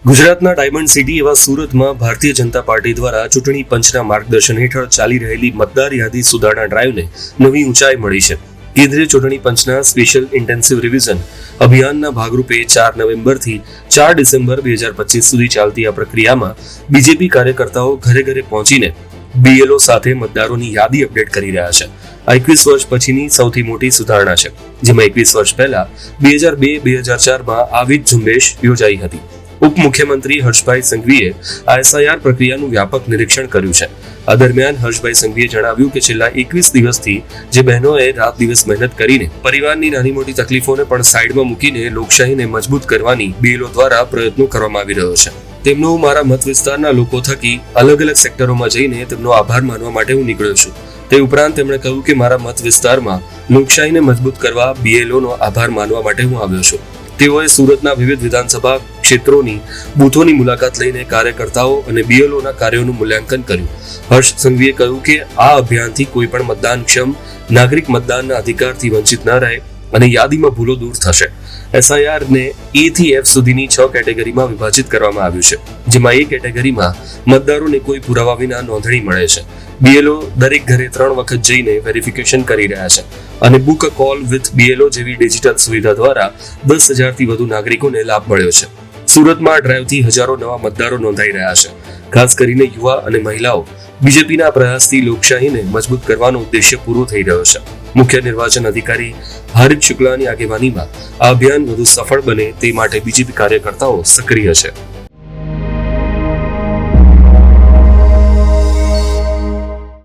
ગુજરાતના diamond city એવા સુરતમાં ભારતીય જનતા પાર્ટી દ્વારા ચૂંટણી પંચના માર્ગદર્શન હેઠળ ચાલી રહેલી મતદાર યાદી સુધારણા ડ્રાઈવને નવી ઊંચાઈ મળી છે. કેન્દ્રીય ચૂંટણી પંચના સ્પેશિયલ ઇન્ટેન્સિવ રિવિઝન અભિયાનના ભાગરૂપે 4 નવેમ્બરથી 4 ડિસેમ્બર 2025 સુધી ચાલતી આ પ્રક્રિયામાં બીજેપી કાર્યકર્તાઓ ઘરે ઘરે પહોંચીને બીએલઓ સાથે મતદારોની યાદી અપડેટ કરી રહ્યા છે. આ 21 વર્ષ પછીની સૌથી મોટી સુધારણા છે, જેમાં 21 વર્ષ પહેલા 2002-2004માં આવી જ ઝુંબેશ યોજાઈ હતી. ઉપમુખ્યમંત્રી હર્ષભાઈ સંઘવીએ આ એસઆઈઆર પ્રક્રિયાનું વ્યાપક નિરીક્ષણ કર્યું છે. આ દરમિયાન હર્ષભાઈ સંઘવીએ જણાવ્યું કે છેલ્લા 21 દિવસથી જે બહેનોએ રાત દિવસ મહેનત કરીને પરિવારની નાની મોટી તકલીફોને પણ સાઈડમાં મૂકીને લોકશાહીને મજબૂત કરવાની બીએલઓ દ્વારા પ્રયત્નો કરવામાં આવી રહ્યો છે. તેમનો મારા મત વિસ્તારના લોકો થકી અલગ અલગ સેક્ટરોમાં જઈને તેમનો આભાર માનવા માટે હું નીકળ્યો છું. તે ઉપરાંત તેમણે કહ્યું કે મારા મત વિસ્તારમાં લોકશાહીને મજબૂત કરવા બીએલઓનો આભાર માનવા માટે હું આવ્યો છું. તેઓએ સુરતના વિવિધ વિધાનસભા ક્ષેત્રોની બૂથોની મુલાકાત લઈને કાર્યકર્તાઓ અને બીએલઓના કાર્યોનું મૂલ્યાંકન કર્યું. હર્ષ સંઘવીએ કહ્યું કે આ અભિયાનથી કોઈ પણ મતદાનક્ષમ નાગરિક મતદાનના અધિકારથી વંચિત ન રહે અને યાદીમાં ભૂલો દૂર થશે. એસઆઈઆરને એ થી એફ સુધીની 6 કેટેગરીમાં વિભાજિત કરવામાં આવ્યું છે, જેમાં એ કેટેગરીમાં મતદારોને કોઈ પુરાવા વિના નોંધણી મળે છે. બીએલઓ દરેક ઘરે 3 વખત જઈને વેરિફિકેશન કરી રહ્યા છે અને book a call with BLO જેવી ડિજિટલ સુવિધા દ્વારા 10,000થી વધુ નાગરિકોને લાભ મળ્યો છે. સુરતમાં ડ્રાઈવથી હજારો નવા મતદારો નોંધાઈ રહ્યા છે. ખાસ કરીને યુવા અને મહિલાઓ બીજેપીના પ્રયાસથી લોકશાહીને મજબૂત કરવાનો ઉદ્દેશ્ય પૂરો થઈ રહ્યો છે. મુખ્ય નિર્વાચન અધિકારી હારિત શુક્લાની આગેવાનીમાં આ અભિયાન વધુ સફળ બને તે માટે બીજેપી કાર્યકર્તાઓ સક્રિય છે.